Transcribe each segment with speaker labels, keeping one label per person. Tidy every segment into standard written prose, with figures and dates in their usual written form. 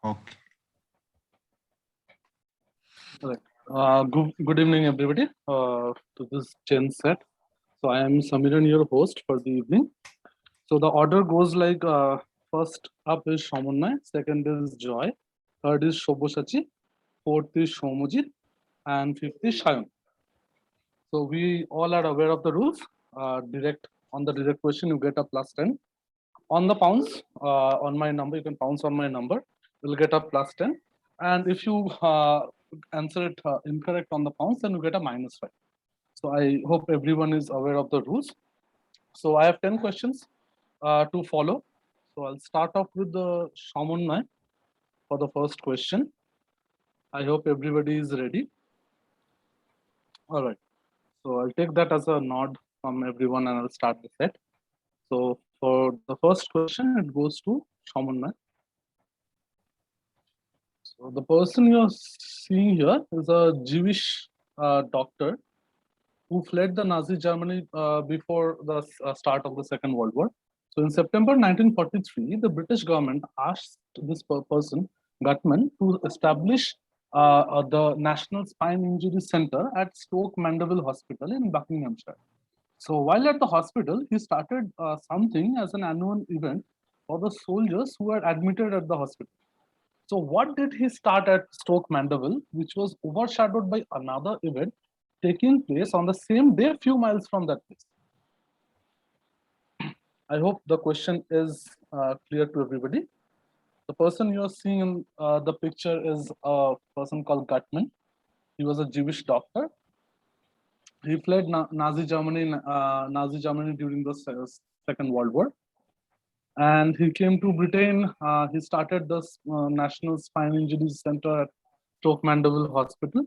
Speaker 1: Okay.
Speaker 2: Right. Good evening, everybody, to this Gen set. So I am Samiran, your host for the evening. So the order goes like first up is Shamunai, second is Joy, third is Shoboshachi, fourth is Shomujit, and fifth is Shayan. So we all are aware of the rules. On the direct question, you get a +10. On the pounce, on my number, you can pounce on my number. You'll get a +10. And if you answer it incorrect on the pounce, then you get a -5. So I hope everyone is aware of the rules. So I have 10 questions to follow. So I'll start off with the Shamunai for the first question. I hope everybody is ready. All right. So I'll take that as a nod from everyone and I'll start the set. So for the first question, it goes to Shamunai. So the person you're seeing here is a Jewish doctor who fled the Nazi Germany before the start of the Second World War. So in September 1943, the British government asked this person, Gutman, to establish the National Spine Injury Center at Stoke Mandeville Hospital in Buckinghamshire. So while at the hospital, he started something as an annual event for the soldiers who were admitted at the hospital. So what did he start at Stoke Mandeville, which was overshadowed by another event taking place on the same day, few miles from that place? I hope the question is clear to everybody. The person you are seeing in the picture is a person called Gutman. He was a Jewish doctor. He fled Nazi Germany during the Second World War, and he came to Britain. He started the National Spine Injury Center at Stoke Mandeville Hospital.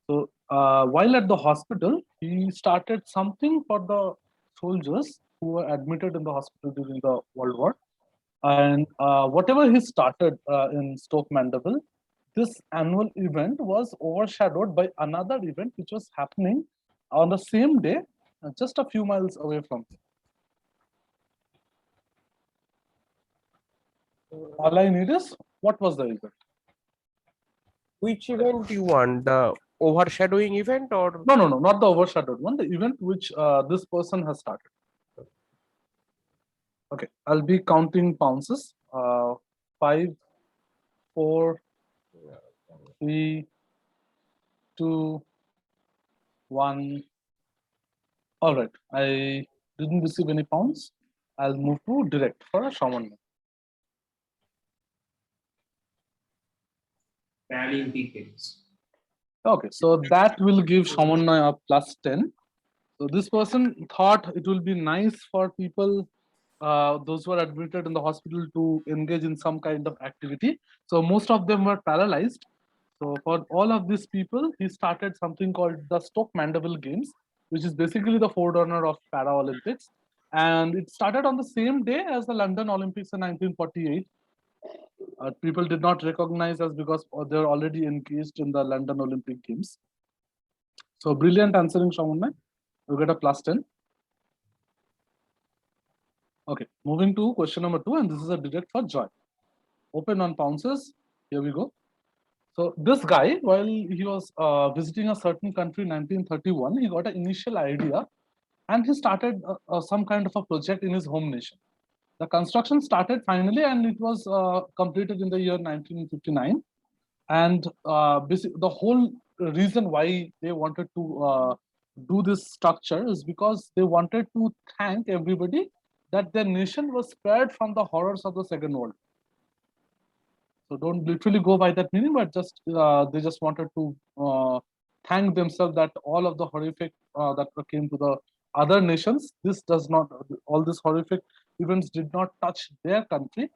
Speaker 2: So while at the hospital, he started something for the soldiers who were admitted in the hospital during the World War. And whatever he started in Stoke Mandeville, this annual event was overshadowed by another event which was happening on the same day, just a few miles away from him. All I need is, what was the event?
Speaker 3: Which event you want? The overshadowing event or?
Speaker 2: No, not the overshadowed one, the event which this person has started. Okay, I'll be counting pounces. 5, 4, 3, 2, 1. All right, I didn't receive any pounds. I'll move to direct for a Shaman.
Speaker 4: Paralympic Games.
Speaker 2: Okay, so that will give Shaman a +10. So this person thought it will be nice for people, those who are admitted in the hospital, to engage in some kind of activity. So most of them were paralyzed. So for all of these people, he started something called the Stoke Mandeville Games, which is basically the forerunner of Paralympics. And it started on the same day as the London Olympics in 1948. People did not recognize us because they're already engaged in the London Olympic Games. So brilliant answering, Shamunai. You get a +10. Okay, moving to question number 2, and this is a direct for Joy. Open on pounces. Here we go. So this guy, while he was visiting a certain country in 1931, he got an initial idea, and he started some kind of a project in his home nation. The construction started finally, and it was completed in the year 1959. And the whole reason why they wanted to do this structure is because they wanted to thank everybody that their nation was spared from the horrors of the Second World. So don't literally go by that meaning, but just they just wanted to thank themselves that all of the horrific that came to the other nations, all these horrific events did not touch their country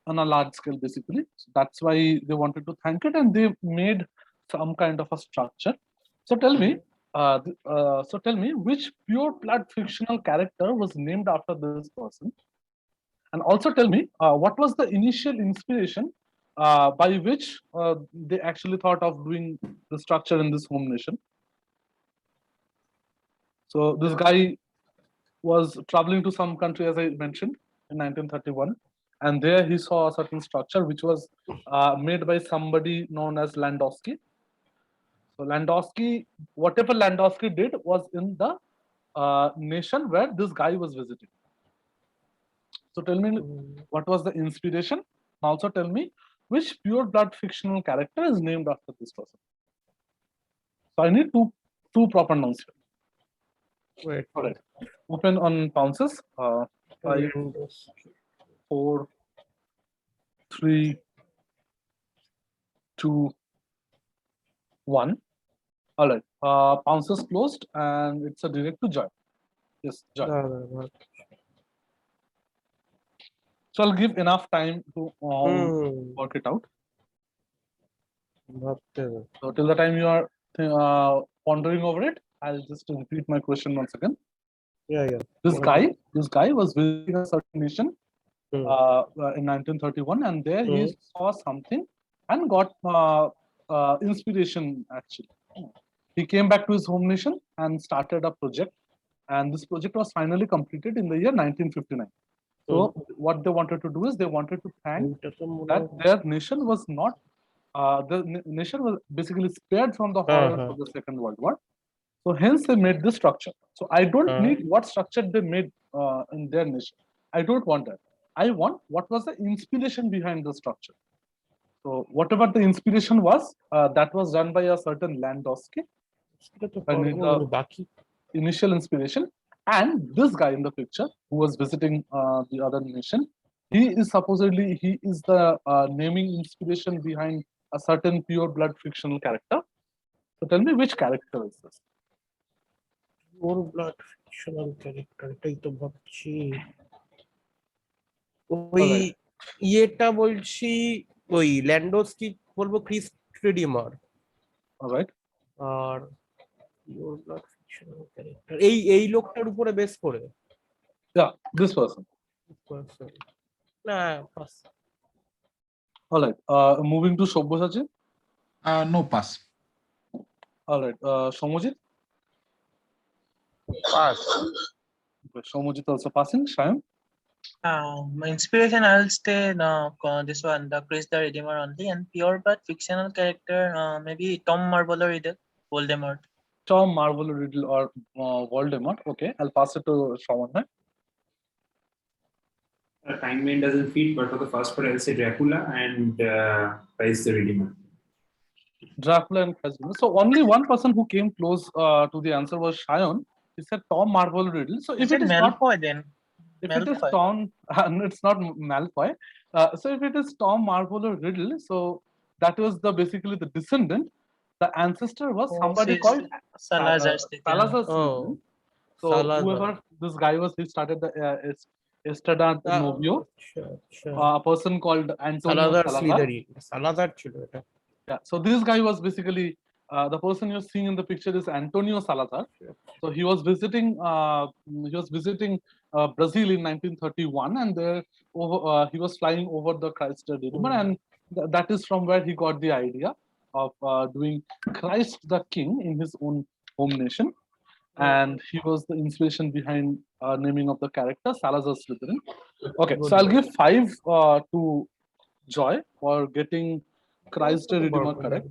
Speaker 2: on a large scale, basically. So that's why they wanted to thank it, and they made some kind of a structure. So tell me, which pure blood fictional character was named after this person? And also tell me, what was the initial inspiration by which they actually thought of doing the structure in this home nation? So this guy was traveling to some country, as I mentioned, in 1931. and there he saw a certain structure which was made by somebody known as Landowski. So Landowski, whatever Landowski did was in the nation where this guy was visiting. So tell me, what was the inspiration? Also tell me which pure blood fictional character is named after this person. So I need two proper nouns here.
Speaker 3: Wait.
Speaker 2: All right. Open on pounces. 5, 4, 3, 2, 1. All right. Pounces closed, and it's a direct to Joy. Yes, Joy. So I'll give enough time to work it out. So till the time you are pondering over it, I'll just repeat my question once again.
Speaker 3: Yeah.
Speaker 2: This guy was visiting a certain nation in 1931, and there he saw something and got inspiration. Actually, he came back to his home nation and started a project, and this project was finally completed in the year 1959. So what they wanted to do is they wanted to thank that their nation was not nation was basically spared from the horrors of the Second World War. So hence they made this structure. So I don't need what structure they made in their nation. I don't want that. I want what was the inspiration behind the structure. So whatever the inspiration was, that was done by a certain Landowski. I need the initial inspiration. And this guy in the picture who was visiting the other nation, he is the naming inspiration behind a certain pure blood fictional character. So tell me which character is this?
Speaker 3: Pure blood fictional character, এটাই তো ভাবছি। ওই ইয়েটা বলছি, ওই ল্যান্ডোস্কি বলবো Chris redeemer.
Speaker 2: Alright.
Speaker 3: আর pure blood fictional character এই লোকটার উপরে বেস করে।
Speaker 2: Yeah, this person.
Speaker 3: না, pass.
Speaker 2: All right. Moving to Shobhosachi.
Speaker 1: No, pass.
Speaker 2: All right. Somojit.
Speaker 3: Pass.
Speaker 2: Somojit also passing. Shayam.
Speaker 5: My inspiration, I'll stay this one, the Chris the Redeemer only, and pure but fictional character, maybe Tom Marvolo Riddle, Voldemort.
Speaker 2: Tom Marvolo Riddle or Voldemort. Okay, I'll pass it to Shawan.
Speaker 4: Timeline doesn't fit, but for the first part, I'll say Dracula and Christ the Redeemer.
Speaker 2: Dracula and Christ. So only one person who came close to the answer was Shayan. He said Tom Marvolo Riddle. So if it is
Speaker 5: Malfoy,
Speaker 2: not,
Speaker 5: then
Speaker 2: if
Speaker 5: Malfoy.
Speaker 2: it is Tom, it's not Malfoy. So if it is Tom Marvolo Riddle, so that was basically the descendant. The ancestor was somebody
Speaker 5: so
Speaker 2: called
Speaker 5: Salazar
Speaker 2: Salazar Slytherin. So
Speaker 3: Salazar.
Speaker 2: whoever this guy was, he started the Estradant Novio. A person called Antonio
Speaker 3: সালাদার
Speaker 2: Salazar.
Speaker 3: স্লিদারিন, সালাদার ছিল এটা।
Speaker 2: Yeah, so this guy was basically the person you're seeing in the picture is Antonio Salazar. So he was visiting Brazil in 1931, and there he was flying over the Christ the Redeemer, and that is from where he got the idea of doing Christ the King in his own home nation, and he was the inspiration behind naming of the character Salazar Slytherin. Okay, so I'll give 5 to Joy for getting Christ the Redeemer correct.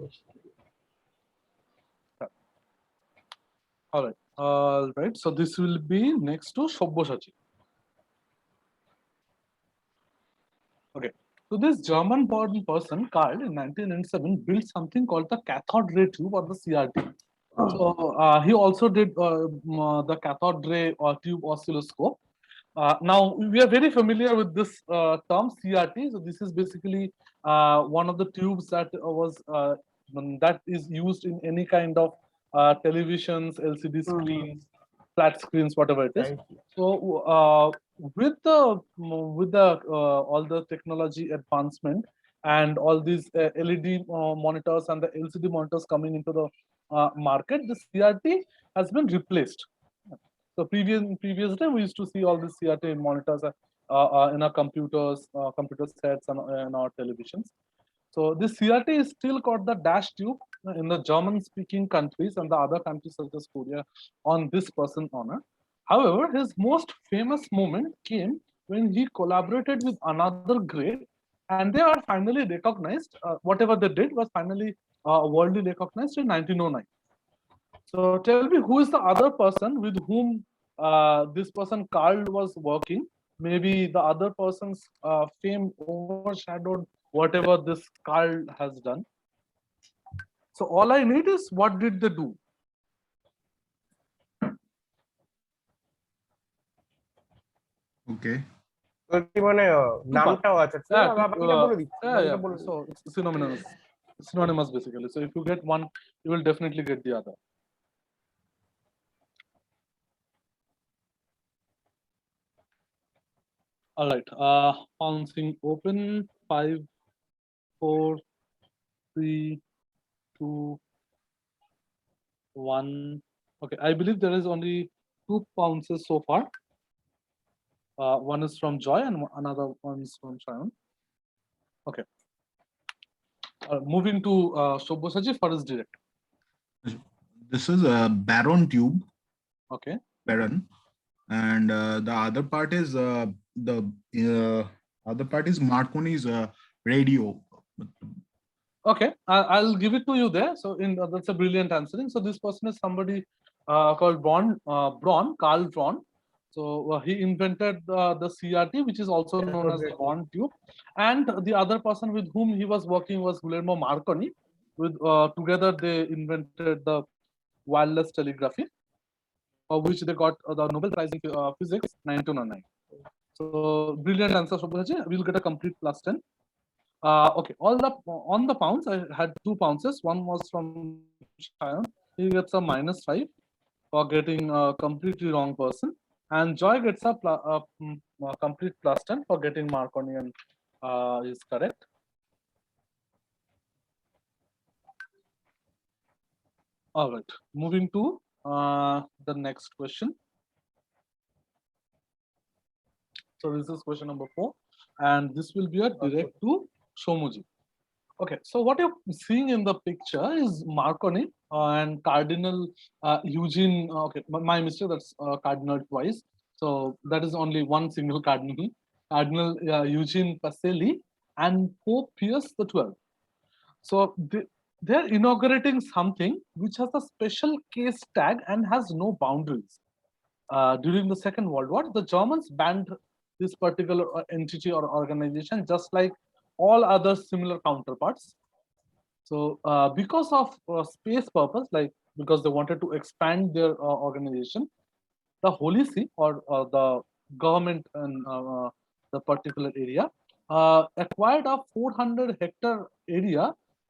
Speaker 2: All right. So this will be next to Shobhosachi. Okay. So this German-born person, Karl, in 1997, built something called the cathode ray tube or the CRT. So he also did the cathode ray tube oscilloscope. Now we are very familiar with this term CRT. So this is basically one of the tubes that is used in any kind of televisions, LCD screens, flat screens, whatever it is. So with the all the technology advancement and all these LED monitors and the LCD monitors coming into the market, the CRT has been replaced. So previous day we used to see all these CRT monitors in our computers, computer sets, and in our televisions. So this CRT is still called the dash tube in the German-speaking countries and the other countries such as Korea on this person's honor. However, his most famous moment came when he collaborated with another great, and they are finally recognized. Whatever they did was finally worldly recognized in 1909. So tell me, who is the other person with whom this person Carl was working? Maybe the other person's fame overshadowed whatever this Carl has done. So all I need is, what did they do?
Speaker 1: Okay.
Speaker 3: তো কি মানে নামটাও আছে তো
Speaker 2: Yeah,
Speaker 3: বাকিটা বলে দিচ্ছি বাকিটা বলে
Speaker 2: so it's synonymous basically. So if you get one, you will definitely get the other. All right, bouncing open, 5, 4, 3, 2, 1. Okay, I believe there is only 2 bounces so far. One is from Joy and another one is from Shayan. Okay. Moving to Shobhosaji for his direct.
Speaker 1: This is a Baron tube,
Speaker 2: Okay.
Speaker 1: Baron, and the other part is Marconi's radio.
Speaker 2: Okay, I'll give it to you there. So that's a brilliant answering. So this person is somebody called Carl Braun. So he invented the CRT, which is also known as the Braun tube. And the other person with whom he was working was Guglielmo Marconi. With together they invented the wireless telegraphy, for which they got the Nobel Prize in Physics 1909. So brilliant answer, Shobhosaji. We'll get a complete +10. Okay, on the pounds, I had 2 pounces. One was from Shayan. He gets a -5 for getting a completely wrong person, and Joy gets a complete +10 for getting Marconi and is correct. All right, moving to the next question. So this is question number 4, and this will be a direct to Shomuji. Okay, so what you're seeing in the picture is Marconi and Cardinal Eugene. Okay, my mistake. That's Cardinal twice. So that is only one single cardinal. Cardinal Eugene Pacelli and Pope Pius XII. So they're inaugurating something which has a special case tag and has no boundaries. During the Second World War, the Germans banned this particular entity or organization, just like all other similar counterparts. So because of space purpose, like because they wanted to expand their organization, the Holy See or the government in the particular area acquired a 400-hectare area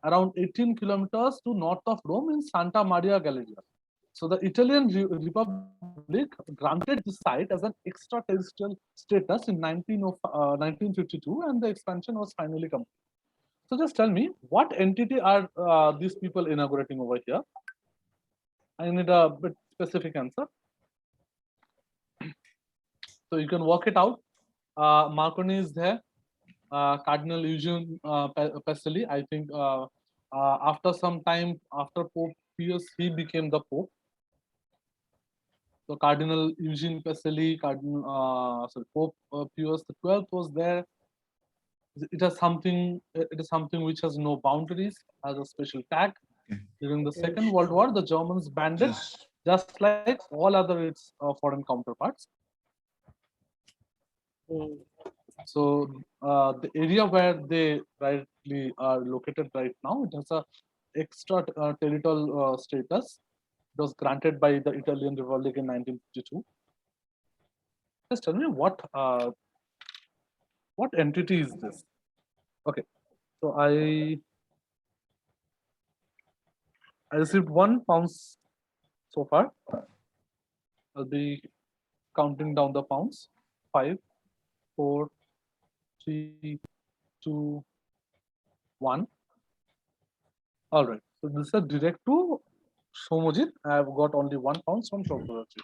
Speaker 2: around 18 kilometers to north of Rome in Santa Maria Galleria. So the Italian Republic granted the site as an extraterrestrial status in 1952, and the expansion was finally complete. So just tell me, what entity are these people inaugurating over here? I need a bit specific answer. So you can work it out. Marconi is there. Cardinal Eugene Pacelli, I think after some time, after Pope Pius, he became the Pope. So Cardinal Eugene Pacelli, Pope Pius XII was there. It is something which has no boundaries, has a special tag.
Speaker 1: Okay.
Speaker 2: During the Second World War, the Germans banned it, just like all other its foreign counterparts. So the area where they rightly are located right now, it has a extra territorial status. It was granted by the Italian Republic in 1952. Just tell me what entity is this? Okay, so I received 1 pounds so far. I'll be counting down the pounds. 5, 4, 3, 2, 1. All right. So this is direct to Shomojit. I have got only 1 pound from Shobhosaji.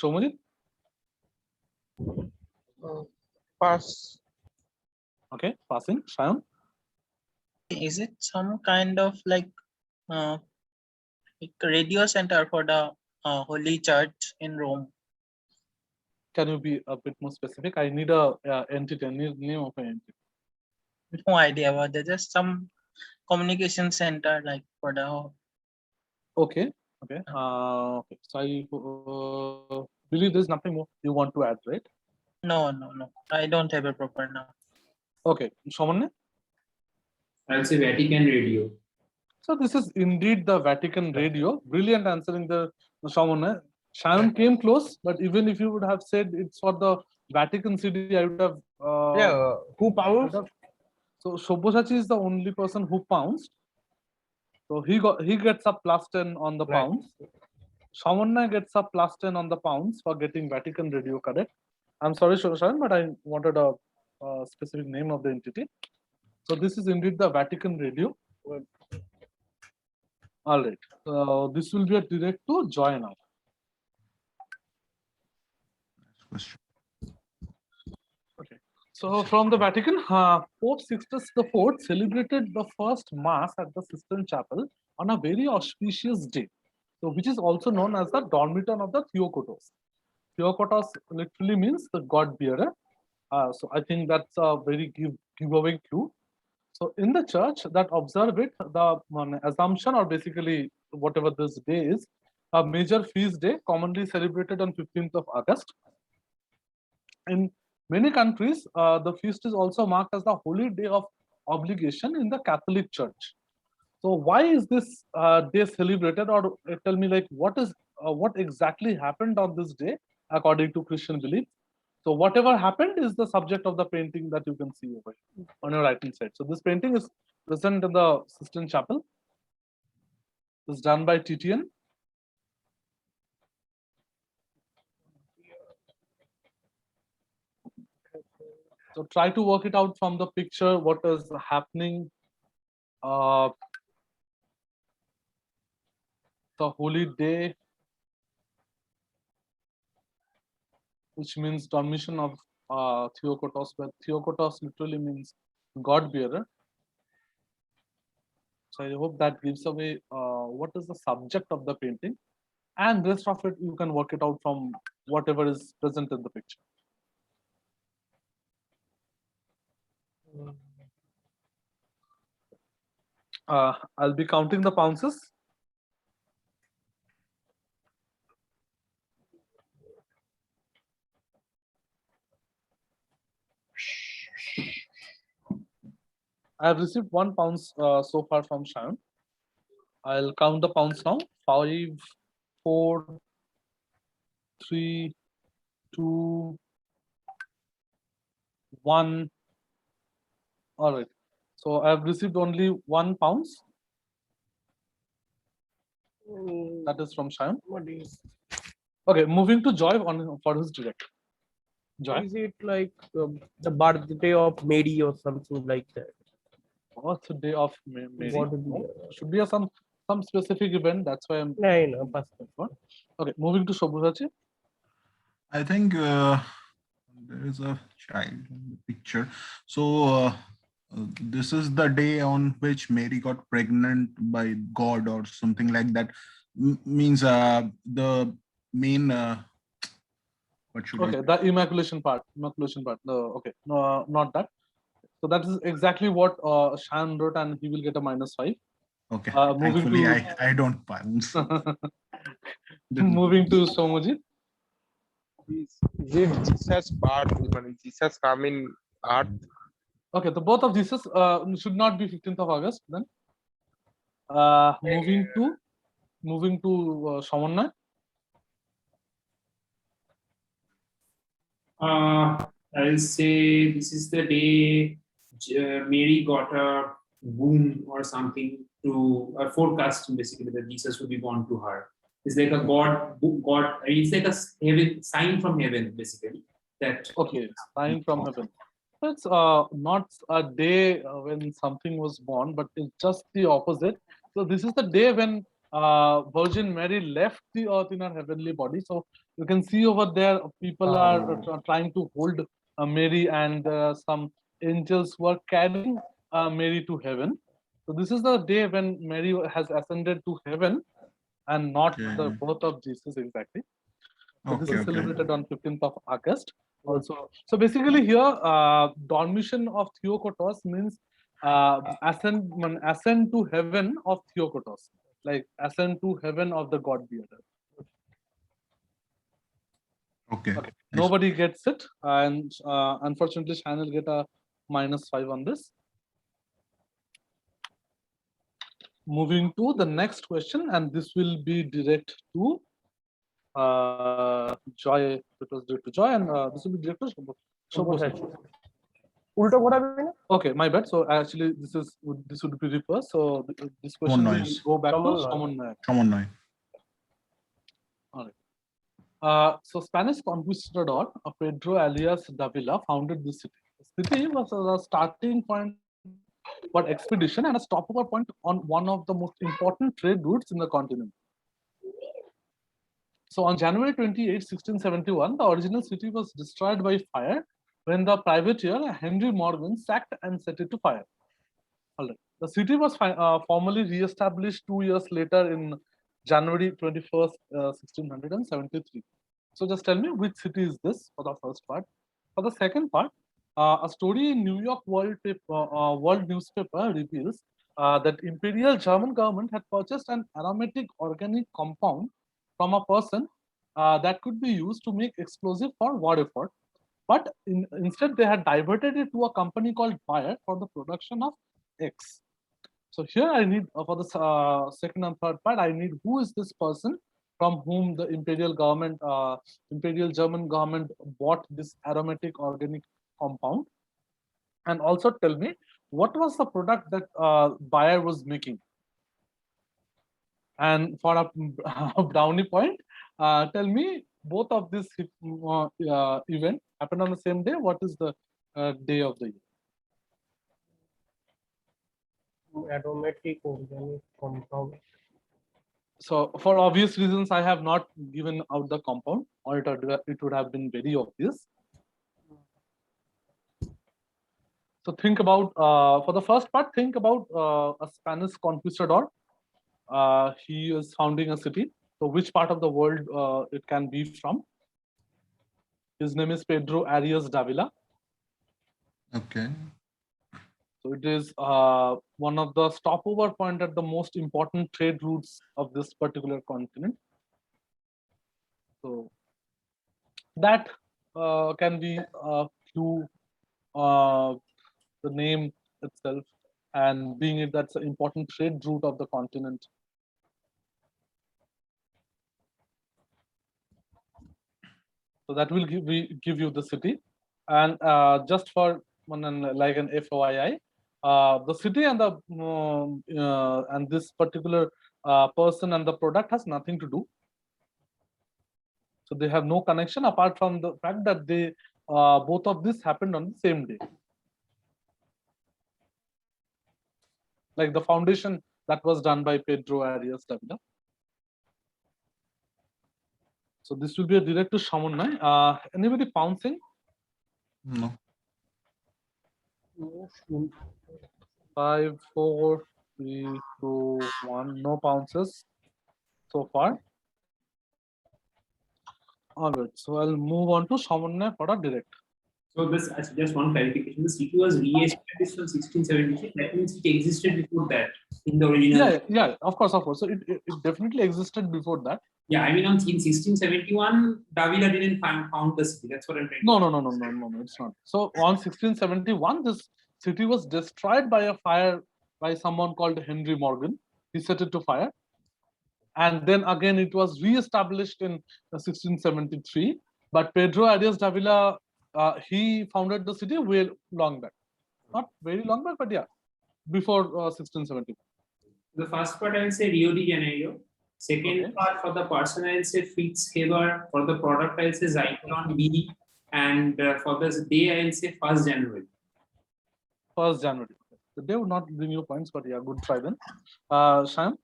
Speaker 2: Shomojit?
Speaker 3: Pass.
Speaker 2: Okay, passing. Shayan?
Speaker 5: Is it some kind of like a radio center for the Holy Church in Rome?
Speaker 2: Can you be a bit more specific? I need a entity, name of an entity.
Speaker 5: No idea about that. Just some communication center like for the whole.
Speaker 2: Okay. Okay. Okay. So I believe there's nothing more you want to add, right?
Speaker 5: No. I don't have a proper now.
Speaker 2: Okay. Shomanya?
Speaker 4: I'll say Vatican Radio.
Speaker 2: So this is indeed the Vatican Radio. Brilliant answering the Shomanya. Sharon came close, but even if you would have said it's for the Vatican City, I would have.
Speaker 3: who pounced?
Speaker 2: So Shobhosachi is the only person who pounced. So he gets a +10 on the
Speaker 3: Right.
Speaker 2: pounds. Shamanya gets a +10 on the pounds for getting Vatican Radio correct. I'm sorry, Sharon, but I wanted a specific name of the entity. So this is indeed the Vatican Radio. All right. This will be a direct to Joy now.
Speaker 1: Next question.
Speaker 2: So from the Vatican, Pope Sixtus IV celebrated the first Mass at the Sistine Chapel on a very auspicious day, so which is also known as the Dormiton of the Theokotos. Theokotos literally means the God bearer. So I think that's a very giveaway clue. So in the church that observe it, the Assumption, or basically whatever this day is, a major feast day commonly celebrated on 15th of August. In many countries, the feast is also marked as the holy day of obligation in the Catholic Church. So why is this day celebrated, or tell me like what exactly happened on this day according to Christian belief? So whatever happened is the subject of the painting that you can see over here on your right hand side. So this painting is present in the Sistine Chapel. It's done by Titian. So try to work it out from the picture, what is happening. The holy day, which means Dormition of Theokotos, but Theokotos literally means God bearer. So I hope that gives away what is the subject of the painting, and rest of it you can work it out from whatever is present in the picture. I'll be counting the pounces. I have received 1 pounds so far from Sharon. I'll count the pounds now. 5, 4, 3, 2, 1. All right. So I have received only 1 pounds. That is from Sharon.
Speaker 3: What is?
Speaker 2: Okay, moving to Joy for his direct. Joy.
Speaker 3: Is it like the birthday of Mary or something like that?
Speaker 2: What's the day of Mary?
Speaker 3: What would be,
Speaker 2: No, should be some specific event. That's why I'm.
Speaker 3: No,
Speaker 2: Okay, moving to Shobhusachi.
Speaker 1: I think there is a child in the picture. So this is the day on which Mary got pregnant by God or something like that. Means the main. What should
Speaker 2: Okay,
Speaker 1: I?
Speaker 2: the immaculation part. Okay, no, not that. So that is exactly what Shan wrote, and he will get a -5.
Speaker 1: Okay.
Speaker 2: Moving
Speaker 1: Thankfully,
Speaker 2: to-
Speaker 1: I don't pounce.
Speaker 2: Moving to Somoji.
Speaker 6: Is it Jesus birth? মানে Jesus come in earth?
Speaker 2: Okay, the both of Jesus should not be 15th of August then. Moving to Shamanna.
Speaker 4: I'll say this is the day Mary got a womb or something to forecast basically that Jesus would be born to her. It's like a God. It's like a heaven sign from heaven basically. That
Speaker 2: Okay, sign from heaven. That's not a day when something was born, but it's just the opposite. So this is the day when Virgin Mary left the earth in her heavenly body. So you can see over there, people are trying to hold Mary, and some angels were carrying Mary to heaven. So this is the day when Mary has ascended to heaven, and not the
Speaker 1: Okay.
Speaker 2: birth of Jesus exactly. So this
Speaker 1: Okay,
Speaker 2: is
Speaker 1: okay.
Speaker 2: celebrated on 15th of August. Also, so basically here, dormition of Theokotos means ascent to heaven of Theokotos, like ascent to heaven of the god bearer.
Speaker 1: Okay.
Speaker 2: Okay,
Speaker 1: Nice.
Speaker 2: nobody gets it, and unfortunately, Shan will get a -5 on this. Moving to the next question, and this will be direct to Joy. It was direct to Joy, and this will be direct to Shobhos.
Speaker 3: উল্টো ঘোরাবি না?
Speaker 2: Okay, my bad. So actually, this would be reversed. So this question will
Speaker 1: nice.
Speaker 2: go back to
Speaker 3: Shaman Nayak.
Speaker 2: Shaman Nayak.
Speaker 1: Come on, now.
Speaker 2: So Spanish conquistador Pedro alias Davila founded this city. The city was a starting point for expedition and a stopover point on one of the most important trade routes in the continent. So on January 28, 1671, the original city was destroyed by fire when the privateer Henry Morgan sacked and set it to fire. All right. The city was formally re-established 2 years later in January 21st, 1673. So just tell me which city is this for the first part. For the second part, a story in New York World newspaper reveals that Imperial German government had purchased an aromatic organic compound from a person that could be used to make explosive for war effort. But instead, they had diverted it to a company called Bayer for the production of X. So here I need, for the second and third part, I need who is this person from whom the Imperial German government bought this aromatic organic compound. And also tell me, what was the product that Bayer was making? And for a brownie point, tell me, both of this event happened on the same day. What is the day of the year?
Speaker 3: Aromatic organic compound.
Speaker 2: So for obvious reasons, I have not given out the compound, or it would have been very obvious. So think about, for the first part, think about a Spanish conquistador. He is founding a city. So which part of the world it can be from? His name is Pedro Arias Davila.
Speaker 1: Okay.
Speaker 2: So it is one of the stopover point at the most important trade routes of this particular continent. So that can be through the name itself, and being it that's an important trade route of the continent. So that will give you the city, and just for like an FYI, the city and the and this particular person and the product has nothing to do. So they have no connection apart from the fact that they both of this happened on the same day. Like the foundation that was done by Pedro Arias Davila. So this will be a direct to Shamanai. Anybody pouncing?
Speaker 1: No.
Speaker 2: 5, 4, 3, 2, 1. No pounces so far. All right. So I'll move on to Shamanai for a direct.
Speaker 4: So this just one clarification. The city was re-established in 1676. That means it existed before that in the original.
Speaker 2: Yeah. Of course. So it definitely existed before that.
Speaker 4: Yeah, I mean, in 1671, Davila didn't found the city. That's what I'm trying to
Speaker 2: No, it's not. So on 1671, this city was destroyed by a fire by someone called Henry Morgan. He set it to fire. And then again, it was re-established in 1673. But Pedro Arias Davila, he founded the city way long back. Not very long back, but yeah, before 1671.
Speaker 4: The first part, I'll say Rio de Janeiro. Second part, for the person, I'll say Fritz Haber. For the product, I'll say Zyklon B. And for this day, I'll say 1st January.
Speaker 2: 1st January. The day would not bring you points, but yeah, good try then. Sham?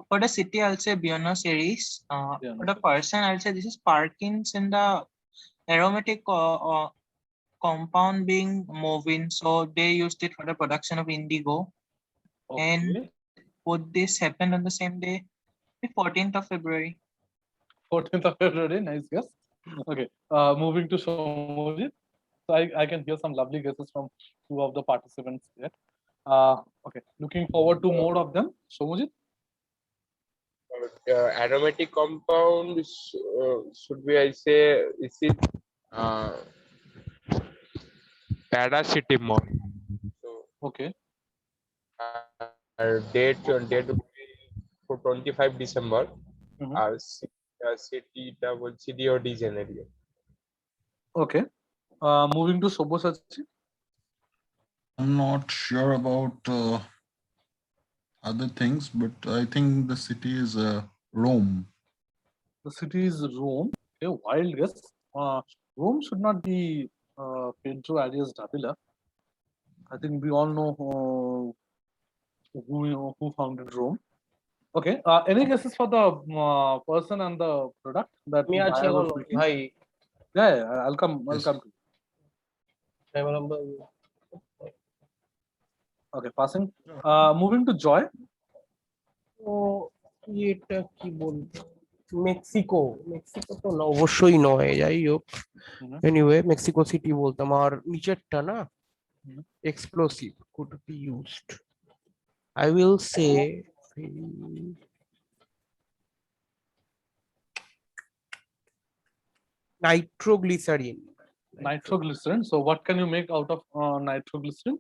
Speaker 5: For the city, I'll say Buenos Aires. For the person, I'll say this is Parkins in the aromatic compound being moving. So they used it for the production of indigo.
Speaker 2: Okay.
Speaker 5: And would this happen on the same day? The 14th of February.
Speaker 2: 14th of February. Nice guess. Okay. Moving to Shomojit. So I can hear some lovely guesses from two of the participants there. Okay. Looking forward to more of them. Shomojit.
Speaker 6: Aromatic compound should be, I say, is it paracetamol. So
Speaker 2: Okay.
Speaker 6: date for 25 December.
Speaker 2: Mhm.
Speaker 6: আর সিটিটা বলছি Rio de Janeiro.
Speaker 2: Okay. Moving to Sobosatchi.
Speaker 1: I'm not sure about other things, but I think the city is Rome.
Speaker 2: The city is Rome. Okay, wild guess. Rome should not be Pedro Arias Davila. I think we all know who founded Rome. Okay. Any guesses for the person and the product that
Speaker 3: আমি আছি
Speaker 2: buyer was
Speaker 3: এখন
Speaker 2: making?
Speaker 3: ভাই
Speaker 2: Yeah, I'll come. I'll
Speaker 1: Yes.
Speaker 2: come to you.
Speaker 3: আমি বললাম
Speaker 2: Okay, passing. Moving to Joy.
Speaker 3: ও এটা কি বলবো Mexico Mexico তো না, অবশ্যই নয়, যাই হোক
Speaker 2: Mhm.
Speaker 3: এনিওয়ে মেক্সিকো সিটি বলতাম। আর নিচেরটা না
Speaker 2: Mhm.
Speaker 3: Explosive could be used, I will say nitroglycerine.
Speaker 2: Nitroglycerin. So, what can you make out of nitroglycerin?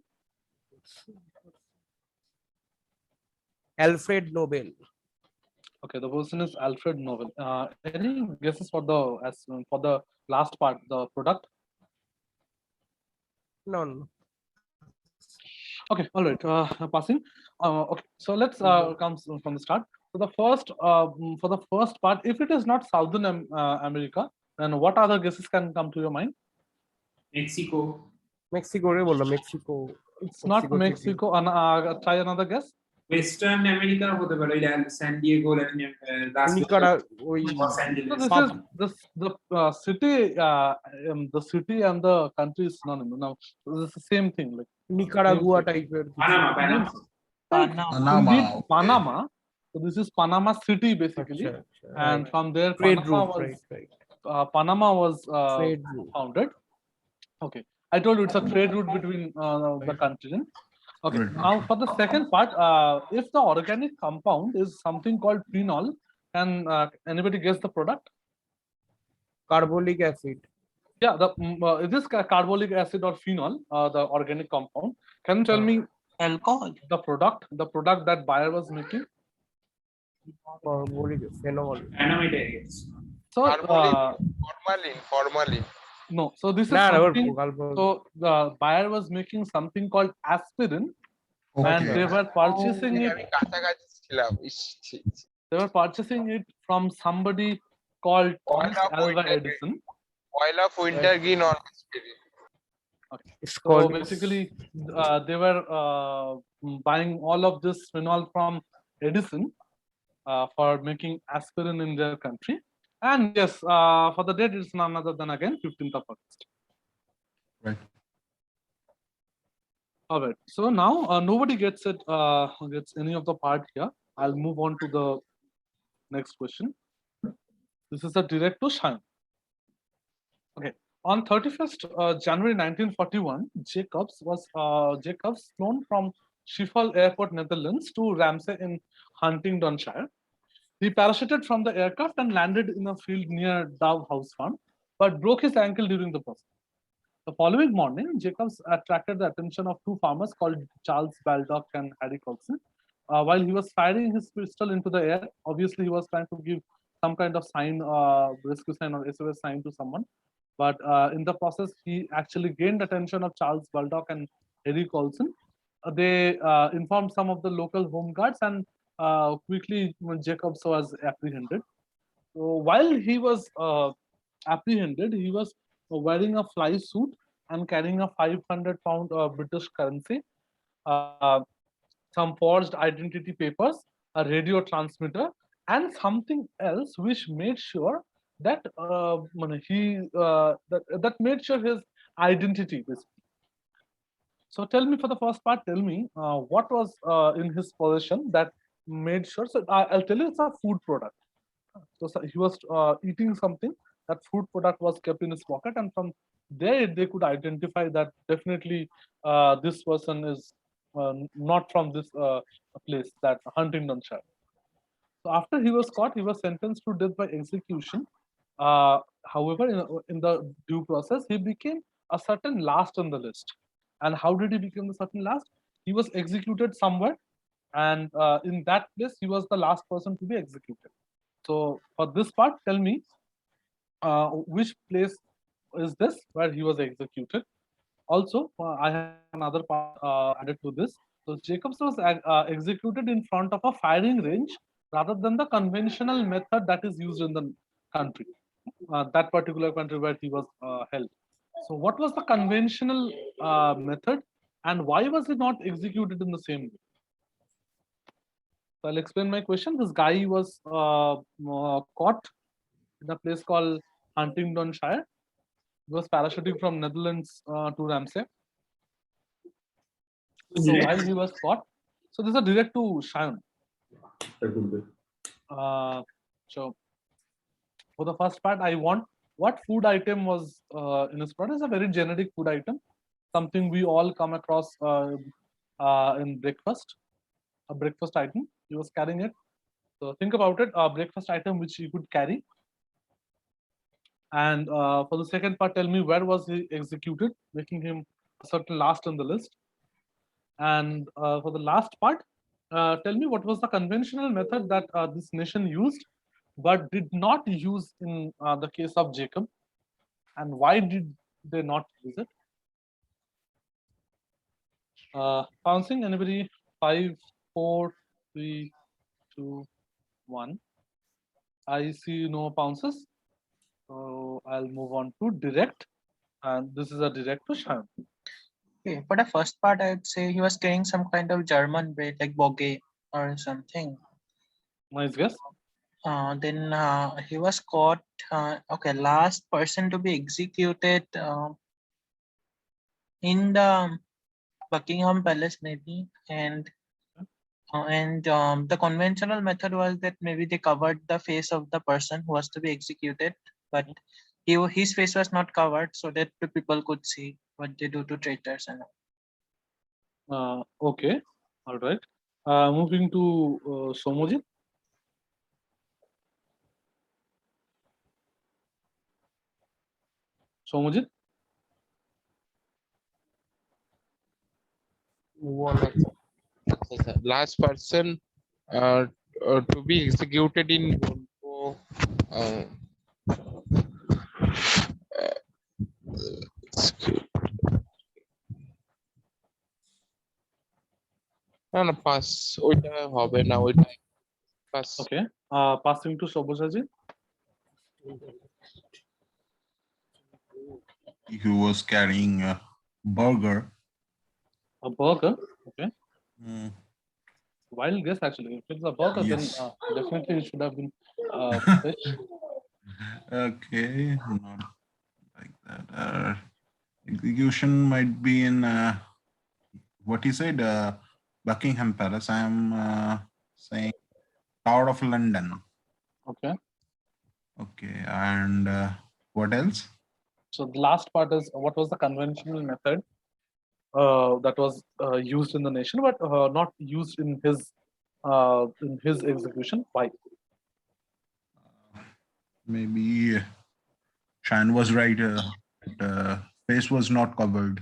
Speaker 3: Alfred Nobel.
Speaker 2: Okay, the person is Alfred Nobel. Any guesses for the last part, the product?
Speaker 3: Non.
Speaker 2: Okay, all right. Passing. Okay, so let's come from the start. So the first, for the first part, if it is not Southern America, then what other guesses can come to your mind?
Speaker 4: Mexico.
Speaker 3: Mexico রে বললাম, Mexico.
Speaker 2: It's not
Speaker 3: Mexico City.
Speaker 2: Mexico. Try another guess.
Speaker 4: Western America হতে পারে, San Diego, Latin Las
Speaker 3: নিকারা
Speaker 4: Vegas,
Speaker 3: ওই
Speaker 4: Los
Speaker 2: So
Speaker 4: Angeles.
Speaker 2: this is the city. The city and the country is synonymous. Now this is the same thing. Like
Speaker 3: Nicaragua টাইপের
Speaker 4: Panama, Panama.
Speaker 5: Panama.
Speaker 1: Panama.
Speaker 2: indeed,
Speaker 1: Okay.
Speaker 2: Panama. So this is Panama City basically, and from there
Speaker 3: trade
Speaker 2: Panama
Speaker 3: route,
Speaker 2: was
Speaker 3: right right,
Speaker 2: Panama was
Speaker 3: trade route.
Speaker 2: founded. Okay, I told you it's a trade route between the countries. Okay,
Speaker 1: Right.
Speaker 2: now for the second part, if the organic compound is something called phenol, can anybody guess the product?
Speaker 3: Carbolic acid.
Speaker 2: Yeah, is this carbolic acid or phenol, the organic compound? Can you tell me
Speaker 5: Alcohol.
Speaker 2: the product that buyer was making?
Speaker 3: Carbolic phenol.
Speaker 4: Dynamite, I guess.
Speaker 2: So
Speaker 6: formalin
Speaker 2: no, so this is
Speaker 3: না না, ওর
Speaker 2: something.
Speaker 3: Carbolic
Speaker 2: So the buyer was making something called aspirin, and
Speaker 1: Okay.
Speaker 2: they were purchasing it.
Speaker 6: আমি কাছাকাছি ছিলাম। ইস, ছি, ছি।
Speaker 2: They were purchasing it from somebody called Thomas
Speaker 6: Oil of
Speaker 2: Alva
Speaker 6: winter
Speaker 2: Edison.
Speaker 6: Oil of winter green or aspirin.
Speaker 2: So basically, they were buying all of this phenol from Edison for making aspirin in their country. And yes, for the date, it's none other than again 15th of August.
Speaker 1: Right.
Speaker 2: All right. So now nobody gets it. Gets any of the part here. I'll move on to the next question. This is a direct to Shine. Okay. On 31st January 1941, Jacobs flown from Schiphol Airport, Netherlands to Ramsey in Huntingdonshire. He parachuted from the aircraft and landed in a field near Dove House Farm, but broke his ankle during the process. The following morning, Jacobs attracted the attention of two farmers called Charles Baldock and Harry Coulson. While he was firing his pistol into the air, obviously he was trying to give some kind of sign, rescue sign or SOS sign to someone. But in the process, he actually gained attention of Charles Baldock and Harry Coulson. They informed some of the local home guards, and quickly Jacobs was apprehended. So while he was apprehended, he was wearing a fly suit and carrying a 500-pound British currency, some forged identity papers, a radio transmitter, and something else which made sure that that made sure his identity basically. So tell me, for the first part, tell me what was in his possession that made sure. So I'll tell you, it's a food product. So he was eating something. That food product was kept in his pocket, and from there they could identify that definitely this person is not from this place, that Huntingdonshire. So after he was caught, he was sentenced to death by execution. However, in the due process, he became a certain last on the list. And how did he become the certain last? He was executed somewhere, and in that place, he was the last person to be executed. So for this part, tell me which place is this where he was executed? Also, I have another part added to this. So Jacobs was executed in front of a firing range rather than the conventional method that is used in the country, that particular country where he was held. So what was the conventional method, and why was he not executed in the same way? So I'll explain my question. This guy was caught in a place called Huntingdonshire. He was parachuting from Netherlands to Ramsey. So
Speaker 4: Direct?
Speaker 2: while he was caught, so this is a direct to Cheyenne.
Speaker 4: Good.
Speaker 2: So for the first part, I want what food item was in his product. It's a very generic food item, something we all come across in breakfast, a breakfast item. He was carrying it. So think about it, a breakfast item which he could carry. And for the second part, tell me where was he executed, making him a certain last on the list. And for the last part, tell me what was the conventional method that this nation used, but did not use in the case of Jacob, and why did they not use it? Bouncing, anybody? 5, 4, 3, 2, 1. I see no bounces. So I'll move on to direct, and this is a direct to Shyam.
Speaker 5: Okay, for the first part, I'd say he was carrying some kind of German bread like Boge or something.
Speaker 2: Nice guess.
Speaker 5: Then he was caught. Okay, last person to be executed in the Buckingham Palace, maybe, and the conventional method was that maybe they covered the face of the person who was to be executed, but his face was not covered so that the people could see what they do to traitors and all.
Speaker 2: Okay, all right. Moving to Somojit. Somojit.
Speaker 6: Last person to be executed in Volvo. না pass ওইটা হবে না ওইটা pass
Speaker 2: Okay, passing to Shobojaji.
Speaker 1: He was carrying a burger.
Speaker 2: A burger. Okay,
Speaker 1: Mm,
Speaker 2: wild guess actually. If it's a burger,
Speaker 1: Yes.
Speaker 2: then definitely it should have been fish.
Speaker 1: Okay, not like that. Execution might be in what he said, Buckingham Palace. I am saying Tower of London.
Speaker 2: Okay,
Speaker 1: Okay, and what else?
Speaker 2: so the last part is what was the conventional method that was used in the nation, but not used in his execution. Why?
Speaker 1: Maybe Shan was right. Face was not covered.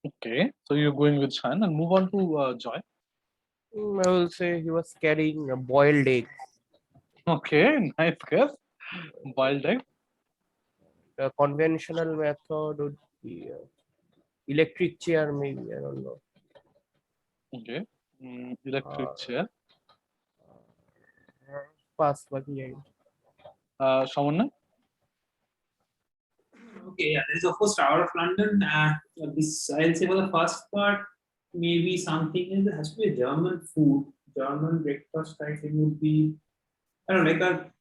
Speaker 2: Okay, so you're going with Shan, and move on to Joy.
Speaker 3: I will say he was carrying a boiled egg.
Speaker 2: Okay, nice guess. Boiled egg.
Speaker 3: The conventional method would be electric chair, maybe. I don't know.
Speaker 2: Okay, electric chair.
Speaker 3: Pass, baki hai.
Speaker 2: Shamanna.
Speaker 4: Okay, yeah, there's of course Tower of London. This I'll say for the first part, maybe something that has to be a German food. German breakfast item would be, I don't know,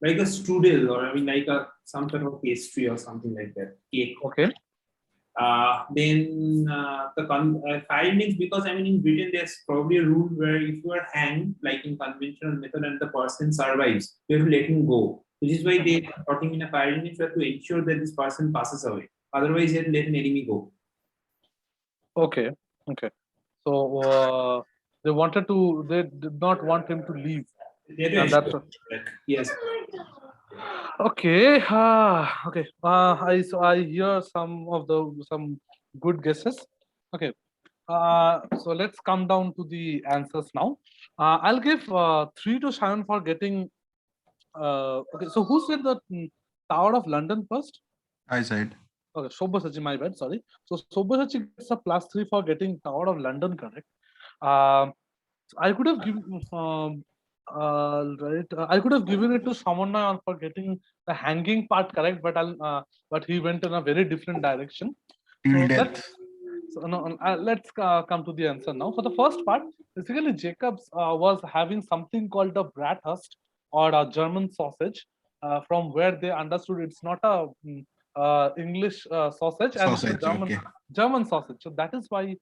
Speaker 4: like a strudel, or I mean like some sort of pastry or something like that. Cake.
Speaker 2: Okay.
Speaker 4: Then firing is because I mean in Britain there's probably a rule where if you are hanged like in conventional method and the person survives, you have to let him go. Which is why they are talking in a firing range, you have to ensure that this person passes away. Otherwise, you have to let an enemy go.
Speaker 2: Okay. Okay. So they did not want him to leave.
Speaker 4: They have to
Speaker 2: And that's
Speaker 4: ensure that, yes.
Speaker 2: okay. Okay. I hear some good guesses. Okay. So let's come down to the answers now. I'll give 3 to Shayan for getting. Okay. So who said the Tower of London first?
Speaker 1: I said.
Speaker 2: Okay, Sobhasachi, my bad, sorry. So Sobhasachi gets a +3 for getting Tower of London correct. So I could have given I could have given it to Samannayan for getting the hanging part correct, but he went in a very different direction.
Speaker 1: Till
Speaker 2: So
Speaker 1: death.
Speaker 2: let's come to the answer now. For the first part, basically Jacobs was having something called a Bratwurst or a German sausage, from where they understood it's not a English sausage and it's a
Speaker 1: Sausage, okay.
Speaker 2: German sausage. So that is why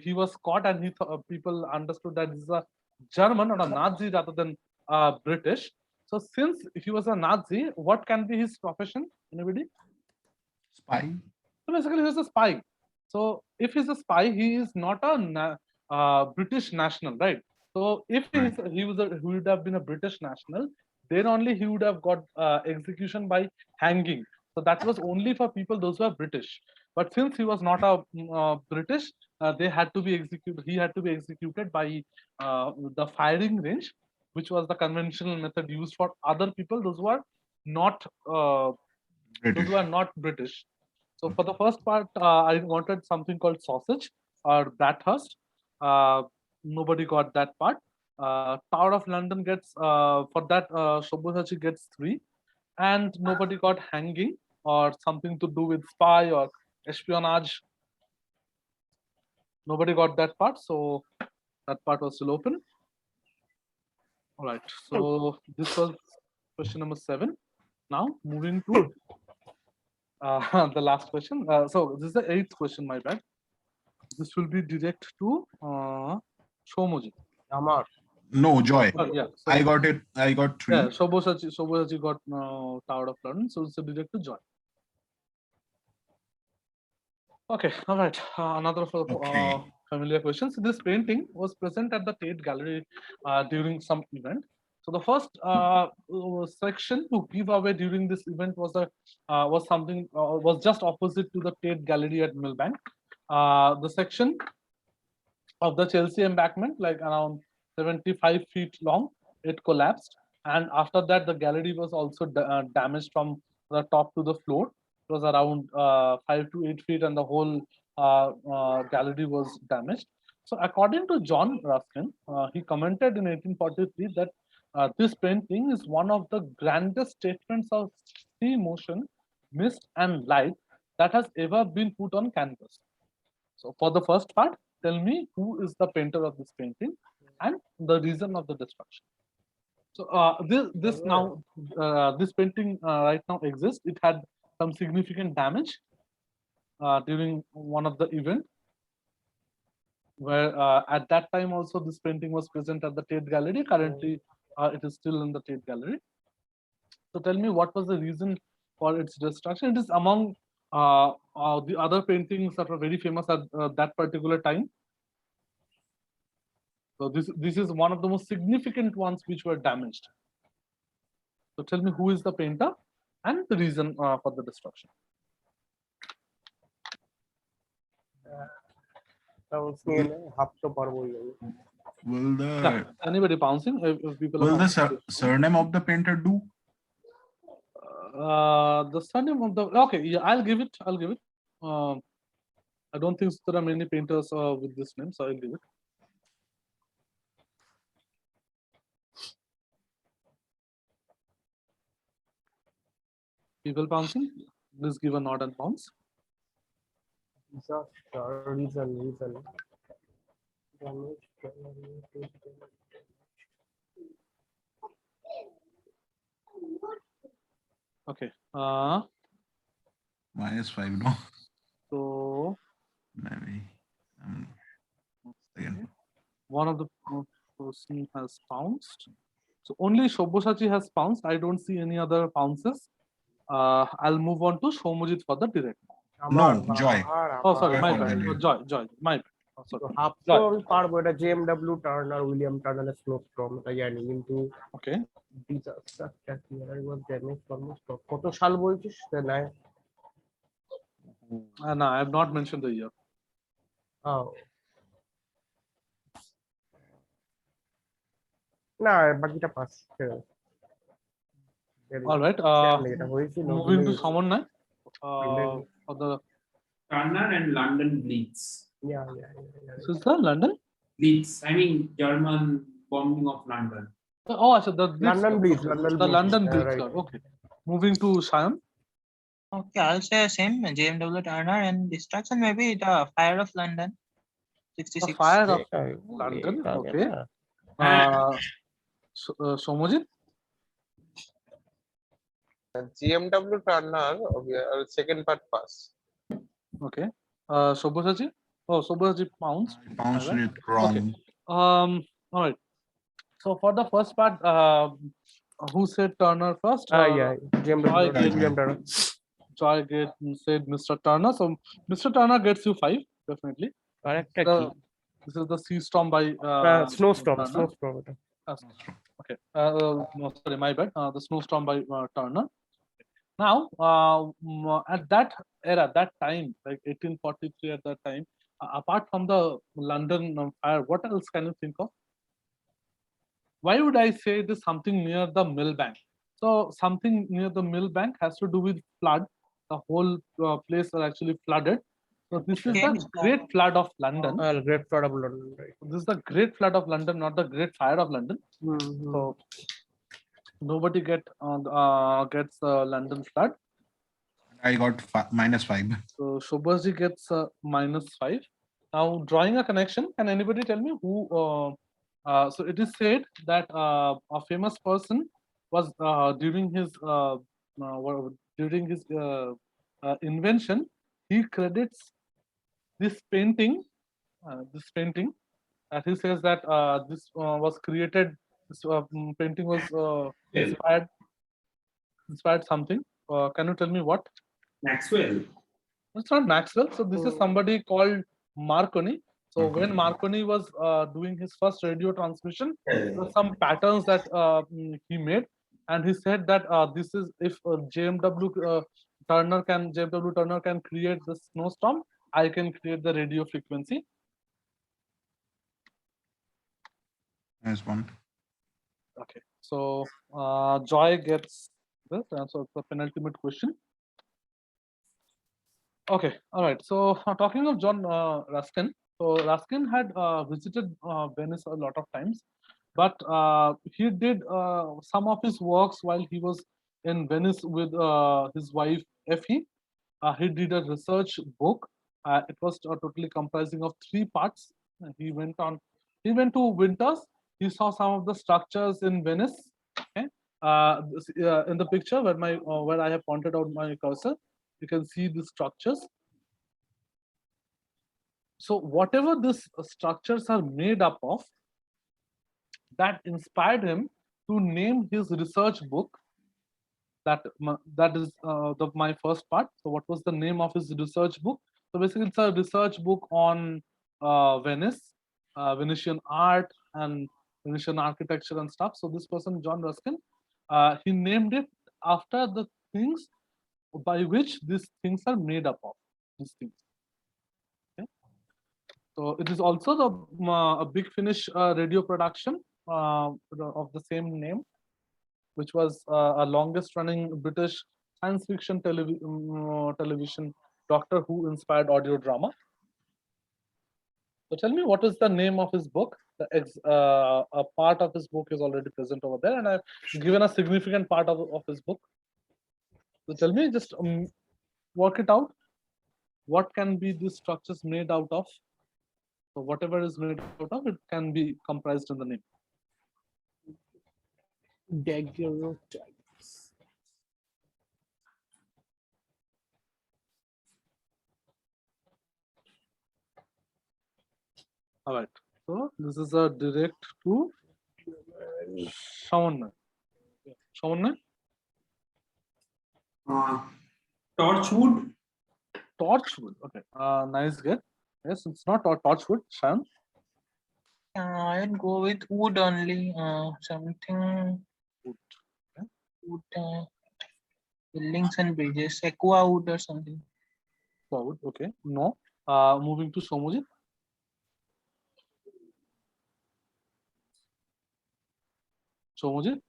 Speaker 2: he was caught, and people understood that this is a German or a Nazi rather than British. So since he was a Nazi, what can be his profession? Anybody?
Speaker 1: Spy.
Speaker 2: So basically, he was a spy. So if he's a spy, he is not a British national, right? So if he would have been a British national, then only he would have got execution by hanging. So that was only for people those who are British. But since he was not a British, they had to be executed. He had to be executed by the firing range, which was the conventional method used for other people, those who are not British. So for the first part, I wanted something called sausage or Bratwurst. Nobody got that part. Tower of London gets for that Sobhasachi gets 3, and nobody got hanging or something to do with spy or espionage. Nobody got that part, so that part was still open. All right, so this was question number 7. Now moving to the last question. So this is the 8th question, my bad. This will be direct to Shomoji.
Speaker 3: Amar.
Speaker 1: No, Joy.
Speaker 2: Yeah, so,
Speaker 1: I got it. I got 3.
Speaker 2: yeah, Sobhasachi got Tower of London, so it's a direct to Joy. Okay, all right. Another
Speaker 1: Okay.
Speaker 2: familiar question. So this painting was present at the Tate Gallery during some event. So the first section to give away during this event was was just opposite to the Tate Gallery at Millbank. The section of the Chelsea embankment, like around 75 feet long, it collapsed, and after that the gallery was also damaged from the top to the floor. It was around 5 to 8 feet, and the whole gallery was damaged. So according to John Ruskin, he commented in 1843 that this painting is one of the grandest statements of sea motion, mist and light that has ever been put on canvas. So for the first part, tell me who is the painter of this painting and the reason of the destruction. So this painting right now exists. It had some significant damage during one of the event, where at that time also this painting was present at the Tate Gallery. Currently, it is still in the Tate Gallery. So tell me, what was the reason for its destruction? It is among the other paintings that were very famous at that particular time. So this is one of the most significant ones which were damaged. So tell me who is the painter and the reason for the destruction.
Speaker 1: Will the
Speaker 2: Anybody bouncing? If people
Speaker 1: will
Speaker 2: are
Speaker 1: the
Speaker 2: bouncing.
Speaker 1: surname of the painter do?
Speaker 2: The surname of the okay, yeah, I'll give it. I don't think there are many painters with this name, so I'll give it. People bouncing, please give a nod and bounce.
Speaker 3: Reason.
Speaker 2: Okay.
Speaker 1: -5, no?
Speaker 2: So
Speaker 1: Maybe. Second.
Speaker 2: one of the person has pounced. So only Shoboshachi has pounced. I don't see any other pounces. I'll move on to Shomujit for the direct.
Speaker 1: No,
Speaker 3: আমার
Speaker 1: Joy.
Speaker 3: R
Speaker 2: Oh, sorry,
Speaker 1: Joy
Speaker 2: my
Speaker 1: for
Speaker 2: bad.
Speaker 1: the
Speaker 2: Oh,
Speaker 1: lead.
Speaker 2: Joy, my bad. Oh, sorry.
Speaker 3: Half তো
Speaker 2: Joy.
Speaker 3: আমি পারবো, এটা জেএমডব্লিউ Turner, William টার্নারের স্নোস্টর্ম, এটা জানি, কিন্তু
Speaker 2: Okay.
Speaker 3: ডিজাস্টারটা কি আর ওয়াজ damage almost কত সাল বলছিস না?
Speaker 2: No, I have not mentioned the year.
Speaker 3: না, বাকিটা পাস।
Speaker 2: All right.
Speaker 3: এটা হয়েছিল,
Speaker 2: Moving to Samonai. For the
Speaker 4: Turner and London Blitz.
Speaker 2: this is the London.
Speaker 4: Blitz, I mean German bombing of London.
Speaker 2: Oh, actually, the Blitz
Speaker 3: London
Speaker 2: Club.
Speaker 3: Blitz,
Speaker 2: Okay.
Speaker 3: London
Speaker 2: The
Speaker 3: Blitz,
Speaker 2: London
Speaker 3: yeah,
Speaker 2: Blitz
Speaker 3: right.
Speaker 2: Club. Okay. Moving to Shayan.
Speaker 5: Okay, I'll say same JMW Turner and destruction, maybe the fire of London,
Speaker 2: The
Speaker 5: 66.
Speaker 2: fire of London. Okay. Shomujit.
Speaker 6: GMW Turner, second part pass.
Speaker 2: Okay. Shoboshachi. Oh, Shoboshachi pounced.
Speaker 1: I bounced
Speaker 2: Alright.
Speaker 1: it wrong.
Speaker 2: Okay. All right. So for the first part, who said Turner first?
Speaker 3: জেএমডব্লিউ
Speaker 2: Joy
Speaker 3: William Turner.
Speaker 2: said Mr. Turner. So Mr. Turner gets you 5, definitely.
Speaker 3: আরেকটা কি?
Speaker 2: This is the Sea Storm by
Speaker 3: স্নোস্টর্ম,
Speaker 2: Turner.
Speaker 3: স্নোস্টর্ম এটা।
Speaker 2: Okay. No, sorry, my bad. The Snowstorm by Turner. Now, at that era, that time, like 1843, at that time, apart from the London fire, what else can you think of? Why would I say it is something near the mill bank? So something near the mill bank has to do with flood. The whole place are actually flooded. So this is the Great Flood of London.
Speaker 3: Great flood of London, right.
Speaker 2: This is the Great Flood of London, not the Great Fire of London. So nobody gets London flood.
Speaker 1: I got -5.
Speaker 2: So Shobhaji gets -5. Now drawing a connection, can anybody tell me who? So it is said that a famous person was during his invention, he credits this painting. That he says that this was created. This painting was inspired something. Can you tell me what?
Speaker 4: Maxwell.
Speaker 2: It's not Maxwell. So this is somebody called Marconi. So when Marconi was doing his first radio transmission, there were some patterns that he made, and he said that this is if JMW Turner can create the snowstorm, I can create the radio frequency.
Speaker 1: Nice one.
Speaker 2: Okay. So Joy gets this. So it's a penultimate question. Okay, all right. So talking of John Ruskin, so Ruskin had visited Venice a lot of times, but he did some of his works while he was in Venice with his wife Effie. He did a research book. It was totally comprising of 3 parts. He went to Winters. He saw some of the structures in Venice. Okay, in the picture where I have pointed out my cursor, you can see the structures. So whatever these structures are made up of, that inspired him to name his research book. That is my first part. So what was the name of his research book? So basically, it's a research book on Venice, Venetian art and Venetian architecture and stuff. So this person, John Ruskin, he named it after the things by which these things are made up of. These things. Okay. So it is also a Big Finish radio production of the same name, which was a longest running British science fiction television Doctor Who inspired audio drama. So tell me, what is the name of his book? A part of his book is already present over there, and I've given a significant part of his book. So tell me, just work it out. What can be these structures made out of? So whatever is made out of, it can be comprised in the name.
Speaker 3: Daguerreotypes.
Speaker 2: All right. So this is a direct to Shamanna. Shamanna?
Speaker 4: Torchwood.
Speaker 2: Torchwood. Okay. Nice get. Yes, it's not Torchwood. Shayan.
Speaker 5: I'll go with wood only. Something
Speaker 2: Wood.
Speaker 5: wood. Buildings and bridges. Aqua wood or something.
Speaker 2: Wood. Okay. No. Moving to Somojit. Somojit.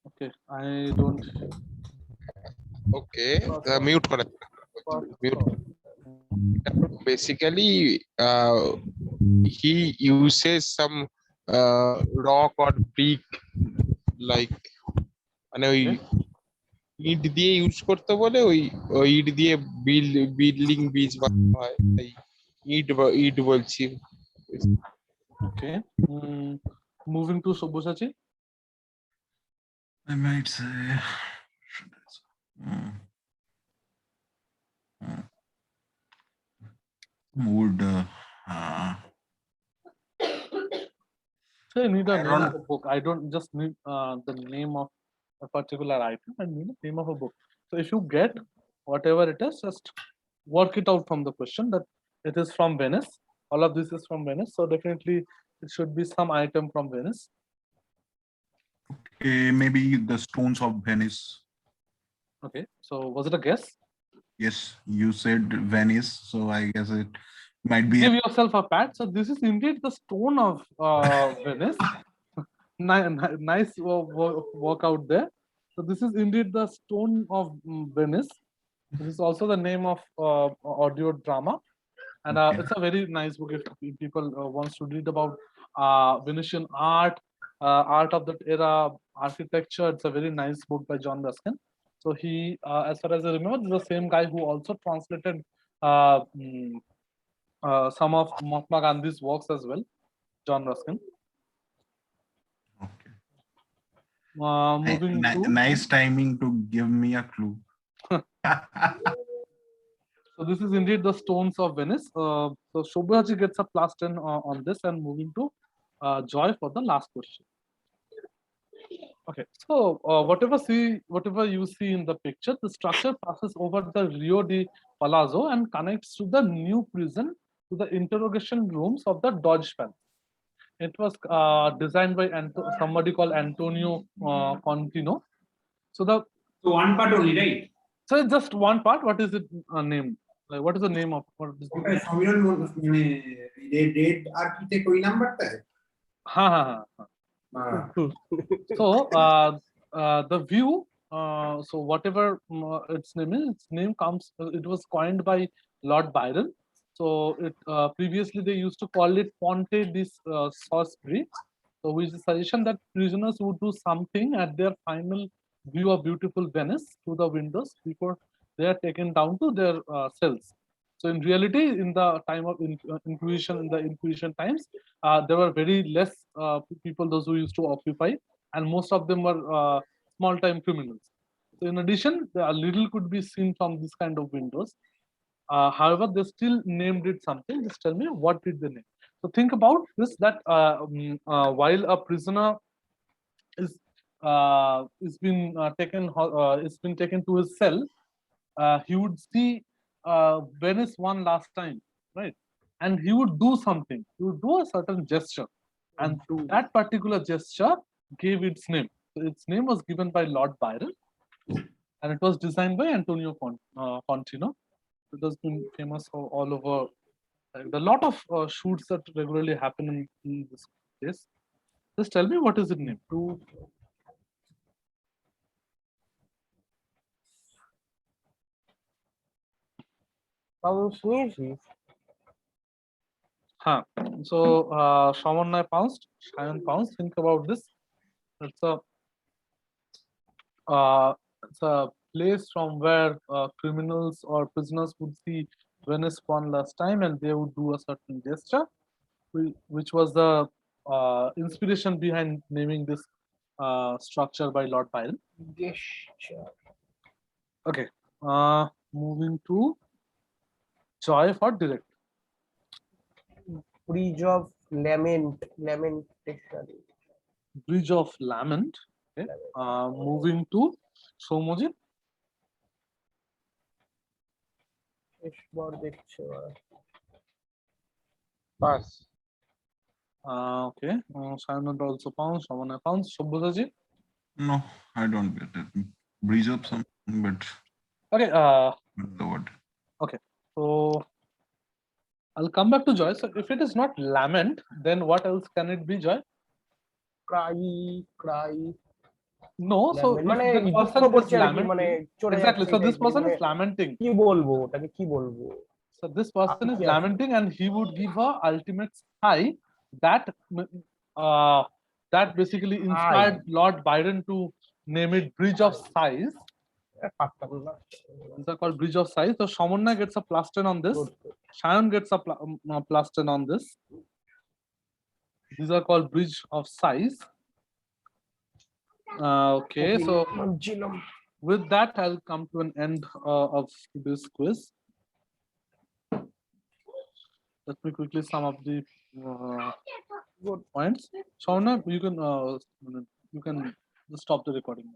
Speaker 2: Okay. I don't.
Speaker 6: Okay, mute করে mute. Basically, he uses some rock or brick, like মানে ওই ইট দিয়ে use করতে বলে ওই ইট দিয়ে building বীজ বানানো হয়, তাই ইট বলছি।
Speaker 2: Okay. Moving to Subhusachi.
Speaker 1: I might say, should I say? Would
Speaker 2: So I need a name
Speaker 1: Iron-
Speaker 2: of a book. I don't just need the name of a particular item. I need a name of a book. So if you get whatever it is, just work it out from the question that it is from Venice. All of this is from Venice. So definitely it should be some item from Venice.
Speaker 1: maybe the stones of Venice.
Speaker 2: Okay. So was it a guess?
Speaker 1: Yes, you said Venice, so I guess it might be.
Speaker 2: Give yourself a pat. So this is indeed the stone of Venice. Nice work out there. So this is indeed the stone of Venice. This is also the name of audio drama, and
Speaker 1: Okay.
Speaker 2: it's a very nice book if people wants to read about Venetian art, art of that era, architecture. It's a very nice book by John Ruskin. So he, as far as I remember, this is the same guy who also translated some of Mahatma Gandhi's works as well, John Ruskin.
Speaker 1: Okay.
Speaker 2: Moving to
Speaker 1: Nice timing to give me a clue.
Speaker 2: so this is indeed the stones of Venice. So Shobhaji gets a +10 on this, and moving to Joy for the last question. Okay, so whatever you see in the picture, the structure passes over the Rio de Palazzo and connects to the new prison to the interrogation rooms of the Dodge Palace. It was designed by somebody called Antonio Contino. So
Speaker 4: one part only, right?
Speaker 2: so it's just one part. What is it named? Like, what is the name of? What is the
Speaker 7: ওটা সমীরণ মানে red architect ওই নাম্বারটা
Speaker 2: ha ha ha. So the view, so whatever its name is, its name comes. It was coined by Lord Byron. So it previously they used to call it Ponte di Salisbury. So which is a suggestion that prisoners would do something at their final view of beautiful Venice through the windows before they are taken down to their cells. So in reality, in the time of Inquisition, in the Inquisition times, there were very less people, those who used to occupy, and most of them were small-time criminals. So in addition, a little could be seen from this kind of windows. However, they still named it something. Just tell me, what did they name? So think about this: that while a prisoner is been taken to his cell, he would see Venice one last time, right? And he would do something. He would do a certain gesture, and that particular gesture gave its name. So its name was given by Lord Byron, and it was designed by Antonio Contino. It has been famous all over. Like, a lot of shoots that regularly happen in this place. Just tell me, what is it named? Huh. So Shamanna pounced, Shayan pounced. Think about this. It's a place from where criminals or prisoners would see Venice one last time, and they would do a certain gesture, which was the inspiration behind naming this structure by Lord Byron. Okay. Moving to Joy for direct.
Speaker 3: Bridge of lamentation.
Speaker 2: Bridge of lament. Okay. Moving to Soumojit.
Speaker 3: শেষবার দেখছে ওরা।
Speaker 6: Pass.
Speaker 2: Okay. Simon also found. Someone found. Subhutaji.
Speaker 1: No, I don't get it. Bridge of something, but
Speaker 2: Okay.
Speaker 1: what's the word?
Speaker 2: So I'll come back to Joy. So if it is not lament, then what else can it be, Joy?
Speaker 3: cry
Speaker 2: No. So if
Speaker 3: মানে
Speaker 2: the
Speaker 3: দুঃখ
Speaker 2: person is
Speaker 3: করছে আর কি, মানে
Speaker 2: lamenting,
Speaker 3: চলে
Speaker 2: exactly.
Speaker 3: যাচ্ছে
Speaker 2: So this
Speaker 3: type এর,
Speaker 2: person
Speaker 3: মানে
Speaker 2: is lamenting.
Speaker 3: কি বলবো ওটাকে, কি বলবো?
Speaker 2: So this person is
Speaker 3: Okay.
Speaker 2: lamenting, and he would give a ultimate sigh that that basically inspired Lord Byron to name it Bridge of Sighs.
Speaker 3: পারতাম না।
Speaker 2: These are called Bridge of Sighs. So Shamunna gets a +10 on this.
Speaker 3: Good, good.
Speaker 2: Shayan gets a +10 on this. These are called Bridge of Sighs. Okay, so
Speaker 3: ভাবছিলাম।
Speaker 2: with that, I'll come to an end of this quiz. Let me quickly sum up the
Speaker 3: Good.
Speaker 2: points. Shauna, you can stop the recording.